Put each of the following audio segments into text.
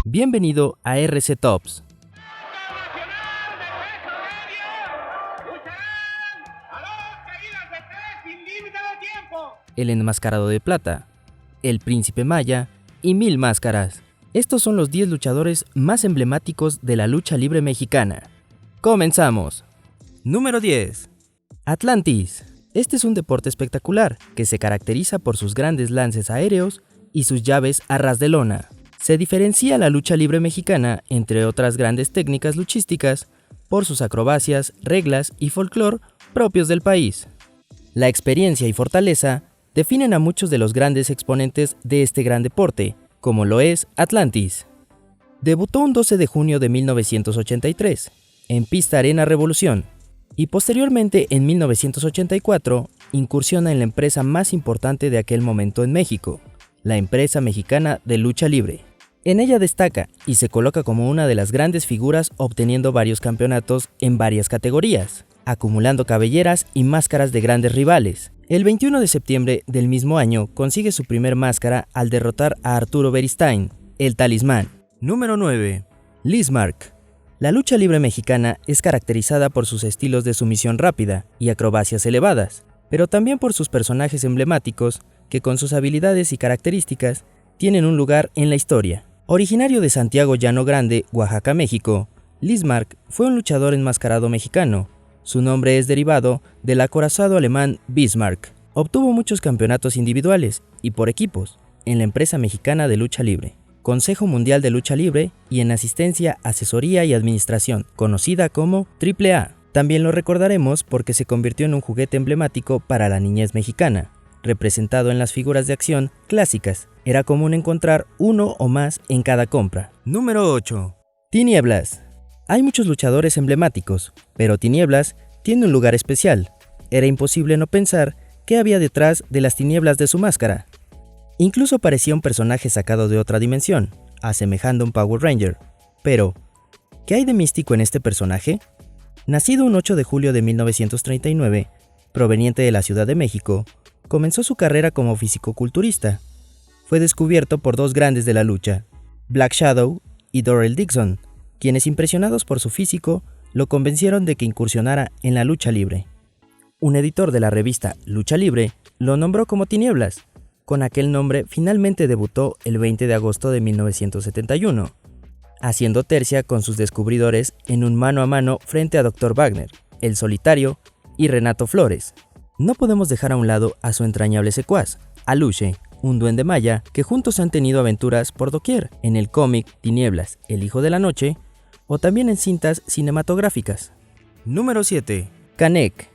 Bienvenido a RC Tops. El enmascarado de plata, el príncipe Maya y Mil Máscaras. Estos son los 10 luchadores más emblemáticos de la lucha libre mexicana. ¡Comenzamos! Número 10. Atlantis. Este es un deporte espectacular que se caracteriza por sus grandes lances aéreos y sus llaves a ras de lona. Se diferencia la lucha libre mexicana, entre otras grandes técnicas luchísticas, por sus acrobacias, reglas y folclore propios del país. La experiencia y fortaleza definen a muchos de los grandes exponentes de este gran deporte, como lo es Atlantis. Debutó un 12 de junio de 1983 en Pista Arena Revolución y posteriormente en 1984 incursiona en la empresa más importante de aquel momento en México, la Empresa Mexicana de Lucha Libre. En ella destaca y se coloca como una de las grandes figuras, obteniendo varios campeonatos en varias categorías, acumulando cabelleras y máscaras de grandes rivales. El 21 de septiembre del mismo año consigue su primer máscara al derrotar a Arturo Beristain, el Talismán. Número 9. Lizmark. La lucha libre mexicana es caracterizada por sus estilos de sumisión rápida y acrobacias elevadas, pero también por sus personajes emblemáticos que con sus habilidades y características tienen un lugar en la historia. Originario de Santiago Llano Grande, Oaxaca, México, Lizmark fue un luchador enmascarado mexicano. Su nombre es derivado del acorazado alemán Bismarck. Obtuvo muchos campeonatos individuales y por equipos en la Empresa Mexicana de Lucha Libre, Consejo Mundial de Lucha Libre y en asistencia, asesoría y administración, conocida como AAA. También lo recordaremos porque se convirtió en un juguete emblemático para la niñez mexicana, representado en las figuras de acción clásicas. Era común encontrar uno o más en cada compra. Número 8. Tinieblas. Hay muchos luchadores emblemáticos, pero Tinieblas tiene un lugar especial. Era imposible no pensar qué había detrás de las tinieblas de su máscara. Incluso parecía un personaje sacado de otra dimensión, asemejando a un Power Ranger. Pero, ¿qué hay de místico en este personaje? Nacido un 8 de julio de 1939, proveniente de la Ciudad de México, comenzó su carrera como fisicoculturista. Fue descubierto por dos grandes de la lucha, Black Shadow y Doryl Dixon, quienes impresionados por su físico lo convencieron de que incursionara en la lucha libre. Un editor de la revista Lucha Libre lo nombró como Tinieblas. Con aquel nombre finalmente debutó el 20 de agosto de 1971, haciendo tercia con sus descubridores en un mano a mano frente a Dr. Wagner, El Solitario y Renato Flores. No podemos dejar a un lado a su entrañable secuaz, Aluche, un duende maya que juntos han tenido aventuras por doquier, en el cómic Tinieblas, el Hijo de la Noche, o también en cintas cinematográficas. Número 7. Canek.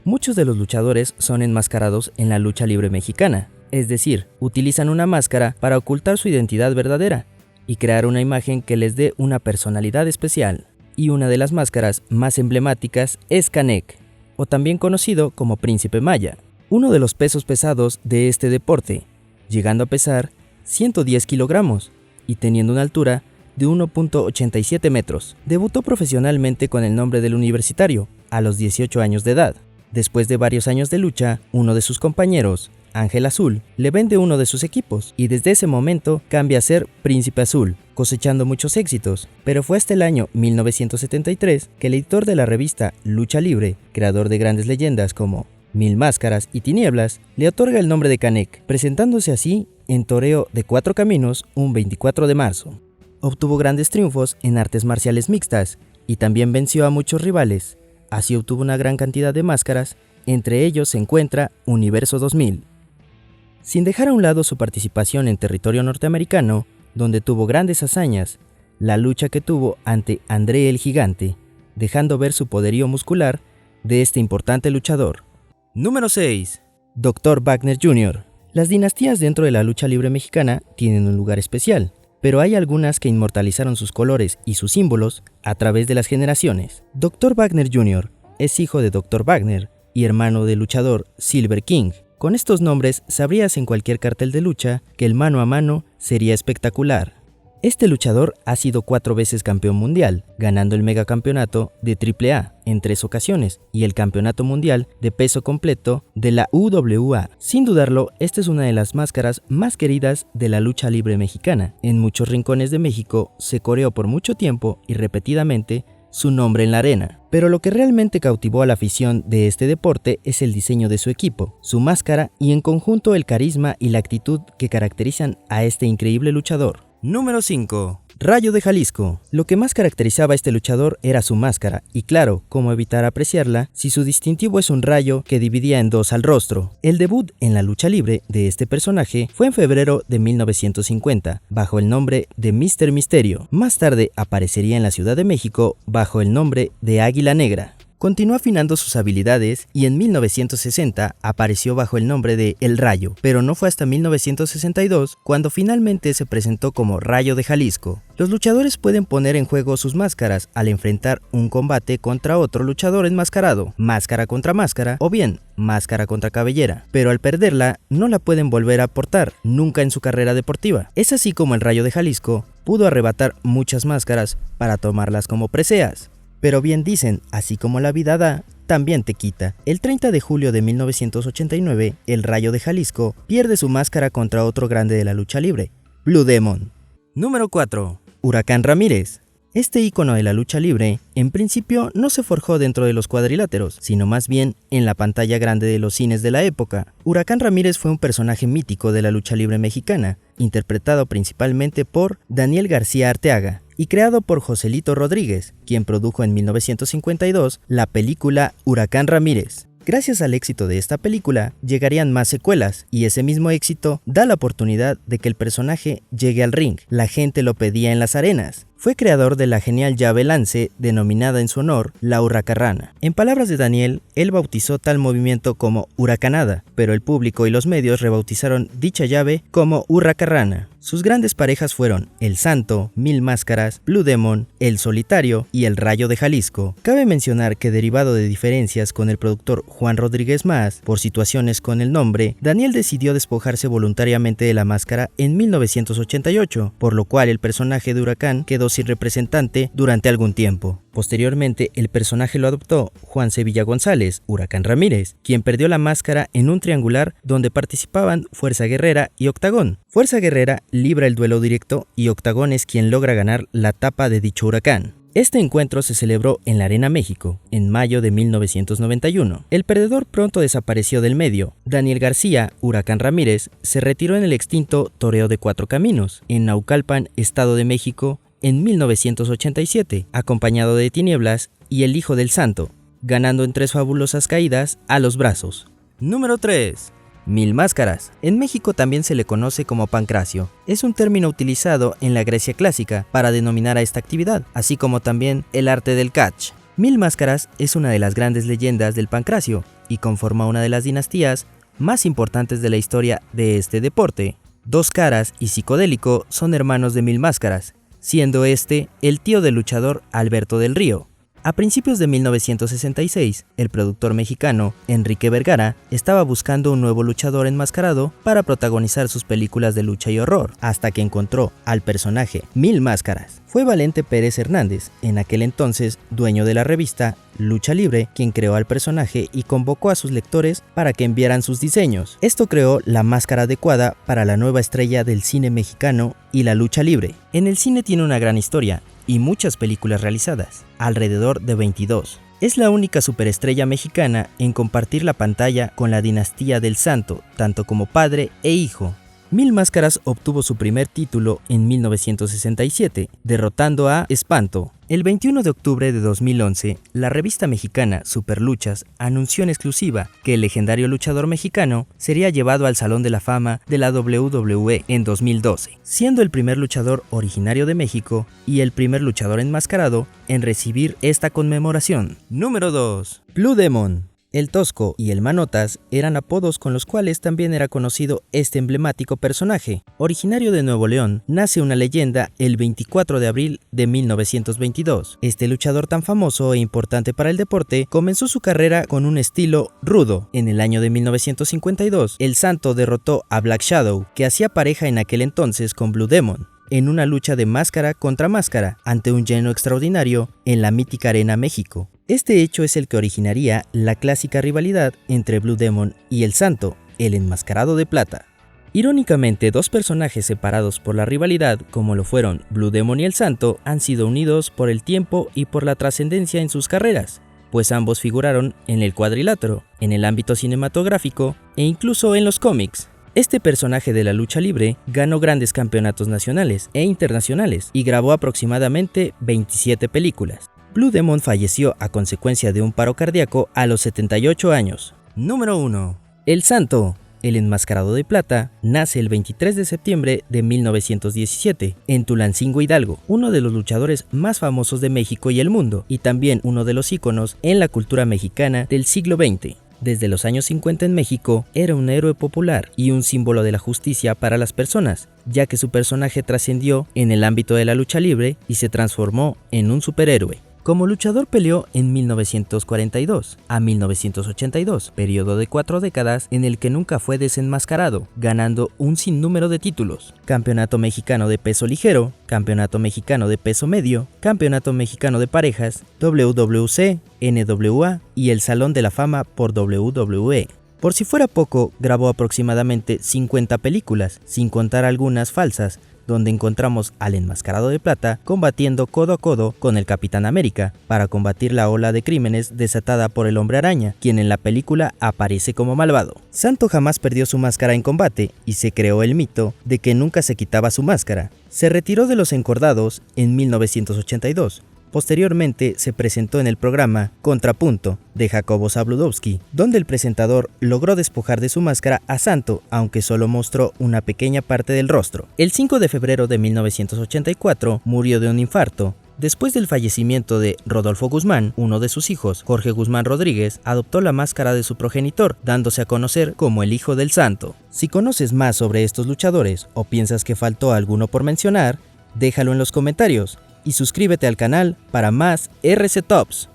Muchos de los luchadores son enmascarados en la lucha libre mexicana, es decir, utilizan una máscara para ocultar su identidad verdadera y crear una imagen que les dé una personalidad especial. Y una de las máscaras más emblemáticas es Canek, o también conocido como Príncipe Maya, uno de los pesos pesados de este deporte, llegando a pesar 110 kilogramos y teniendo una altura de 1.87 metros. Debutó profesionalmente con el nombre del Universitario a los 18 años de edad. Después de varios años de lucha, uno de sus compañeros, Ángel Azul, le vende uno de sus equipos y desde ese momento cambia a ser Príncipe Azul, cosechando muchos éxitos, pero fue hasta el año 1973 que el editor de la revista Lucha Libre, creador de grandes leyendas como Mil Máscaras y Tinieblas, le otorga el nombre de Canek, presentándose así en Toreo de Cuatro Caminos un 24 de marzo. Obtuvo grandes triunfos en artes marciales mixtas y también venció a muchos rivales. Así obtuvo una gran cantidad de máscaras, entre ellos se encuentra Universo 2000. Sin dejar a un lado su participación en territorio norteamericano, donde tuvo grandes hazañas, la lucha que tuvo ante André el Gigante, dejando ver su poderío muscular de este importante luchador. Número 6. Dr. Wagner Jr. Las dinastías dentro de la lucha libre mexicana tienen un lugar especial, pero hay algunas que inmortalizaron sus colores y sus símbolos a través de las generaciones. Dr. Wagner Jr. es hijo de Dr. Wagner y hermano del luchador Silver King. Con estos nombres sabrías en cualquier cartel de lucha que el mano a mano sería espectacular. Este luchador ha sido 4 veces campeón mundial, ganando el megacampeonato de AAA en 3 ocasiones y el campeonato mundial de peso completo de la UWA. Sin dudarlo, esta es una de las máscaras más queridas de la lucha libre mexicana. En muchos rincones de México se coreó por mucho tiempo y repetidamente su nombre en la arena. Pero lo que realmente cautivó a la afición de este deporte es el diseño de su equipo, su máscara y en conjunto el carisma y la actitud que caracterizan a este increíble luchador. Número 5. Rayo de Jalisco. Lo que más caracterizaba a este luchador era su máscara, y claro, cómo evitar apreciarla si su distintivo es un rayo que dividía en 2 al rostro. El debut en la lucha libre de este personaje fue en febrero de 1950, bajo el nombre de Mr. Misterio. Más tarde aparecería en la Ciudad de México bajo el nombre de Águila Negra. Continuó afinando sus habilidades y en 1960 apareció bajo el nombre de El Rayo, pero no fue hasta 1962 cuando finalmente se presentó como Rayo de Jalisco. Los luchadores pueden poner en juego sus máscaras al enfrentar un combate contra otro luchador enmascarado, máscara contra máscara o bien máscara contra cabellera, pero al perderla no la pueden volver a portar nunca en su carrera deportiva. Es así como el Rayo de Jalisco pudo arrebatar muchas máscaras para tomarlas como preseas. Pero bien dicen, así como la vida da, también te quita. El 30 de julio de 1989, el Rayo de Jalisco pierde su máscara contra otro grande de la lucha libre, Blue Demon. Número 4. Huracán Ramírez. Este ícono de la lucha libre, en principio no se forjó dentro de los cuadriláteros, sino más bien en la pantalla grande de los cines de la época. Huracán Ramírez fue un personaje mítico de la lucha libre mexicana, interpretado principalmente por Daniel García Arteaga, y creado por Joselito Rodríguez, quien produjo en 1952 la película Huracán Ramírez. Gracias al éxito de esta película, llegarían más secuelas, y ese mismo éxito da la oportunidad de que el personaje llegue al ring. La gente lo pedía en las arenas. Fue creador de la genial llave lance, denominada en su honor la Hurracarrana. En palabras de Daniel, él bautizó tal movimiento como Huracanada, pero el público y los medios rebautizaron dicha llave como Hurracarrana. Sus grandes parejas fueron El Santo, Mil Máscaras, Blue Demon, El Solitario y El Rayo de Jalisco. Cabe mencionar que derivado de diferencias con el productor Juan Rodríguez Más, por situaciones con el nombre, Daniel decidió despojarse voluntariamente de la máscara en 1988, por lo cual el personaje de Huracán quedó sin representante durante algún tiempo. Posteriormente, el personaje lo adoptó Juan Sevilla González, Huracán Ramírez, quien perdió la máscara en un triangular donde participaban Fuerza Guerrera y Octagón. Fuerza Guerrera libra el duelo directo y Octagón es quien logra ganar la tapa de dicho huracán. Este encuentro se celebró en la Arena México, en mayo de 1991. El perdedor pronto desapareció del medio. Daniel García, Huracán Ramírez, se retiró en el extinto Toreo de Cuatro Caminos, en Naucalpan, Estado de México, en 1987, acompañado de Tinieblas y el Hijo del Santo, ganando en 3 fabulosas caídas a los brazos. Número 3. Mil Máscaras. En México también se le conoce como pancracio. Es un término utilizado en la Grecia clásica para denominar a esta actividad, así como también el arte del catch. Mil Máscaras es una de las grandes leyendas del pancracio y conforma una de las dinastías más importantes de la historia de este deporte. Dos Caras y Psicodélico son hermanos de Mil Máscaras, siendo este el tío del luchador Alberto del Río. A principios de 1966, el productor mexicano Enrique Vergara estaba buscando un nuevo luchador enmascarado para protagonizar sus películas de lucha y horror, hasta que encontró al personaje Mil Máscaras. Fue Valente Pérez Hernández, en aquel entonces dueño de la revista Lucha Libre, quien creó al personaje y convocó a sus lectores para que enviaran sus diseños. Esto creó la máscara adecuada para la nueva estrella del cine mexicano y la lucha libre. En el cine tiene una gran historia y muchas películas realizadas, alrededor de 22. Es la única superestrella mexicana en compartir la pantalla con la dinastía del Santo, tanto como padre e hijo. Mil Máscaras obtuvo su primer título en 1967, derrotando a Espanto. El 21 de octubre de 2011, la revista mexicana Superluchas anunció en exclusiva que el legendario luchador mexicano sería llevado al Salón de la Fama de la WWE en 2012, siendo el primer luchador originario de México y el primer luchador enmascarado en recibir esta conmemoración. Número 2. Blue Demon. El Tosco y el Manotas eran apodos con los cuales también era conocido este emblemático personaje. Originario de Nuevo León, nace una leyenda el 24 de abril de 1922. Este luchador tan famoso e importante para el deporte comenzó su carrera con un estilo rudo. En el año de 1952, el Santo derrotó a Black Shadow, que hacía pareja en aquel entonces con Blue Demon. en una lucha de máscara contra máscara ante un lleno extraordinario en la mítica Arena México. Este hecho es el que originaría la clásica rivalidad entre Blue Demon y el Santo, el enmascarado de plata. Irónicamente, dos personajes separados por la rivalidad, como lo fueron Blue Demon y el Santo, han sido unidos por el tiempo y por la trascendencia en sus carreras, pues ambos figuraron en el cuadrilátero, en el ámbito cinematográfico e incluso en los cómics. Este personaje de la lucha libre ganó grandes campeonatos nacionales e internacionales y grabó aproximadamente 27 películas. Blue Demon falleció a consecuencia de un paro cardíaco a los 78 años. Número 1. El Santo, el enmascarado de plata, nace el 23 de septiembre de 1917 en Tulancingo, Hidalgo, uno de los luchadores más famosos de México y el mundo, y también uno de los íconos en la cultura mexicana del siglo XX. Desde los años 50 en México, era un héroe popular y un símbolo de la justicia para las personas, ya que su personaje trascendió en el ámbito de la lucha libre y se transformó en un superhéroe. Como luchador peleó en 1942 a 1982, periodo de 4 décadas en el que nunca fue desenmascarado, ganando un sinnúmero de títulos: Campeonato Mexicano de Peso Ligero, Campeonato Mexicano de Peso Medio, Campeonato Mexicano de Parejas, WWC, NWA y el Salón de la Fama por WWE. Por si fuera poco, grabó aproximadamente 50 películas, sin contar algunas falsas, donde encontramos al enmascarado de plata combatiendo codo a codo con el Capitán América para combatir la ola de crímenes desatada por el Hombre Araña, quien en la película aparece como malvado. Santo jamás perdió su máscara en combate y se creó el mito de que nunca se quitaba su máscara. Se retiró de los encordados en 1982. Posteriormente se presentó en el programa Contrapunto de Jacobo Zabludowski, donde el presentador logró despojar de su máscara a Santo, aunque solo mostró una pequeña parte del rostro. El 5 de febrero de 1984 murió de un infarto. Después del fallecimiento de Rodolfo Guzmán, uno de sus hijos, Jorge Guzmán Rodríguez, adoptó la máscara de su progenitor, dándose a conocer como el Hijo del Santo. Si conoces más sobre estos luchadores o piensas que faltó alguno por mencionar, déjalo en los comentarios y suscríbete al canal para más RC Tops.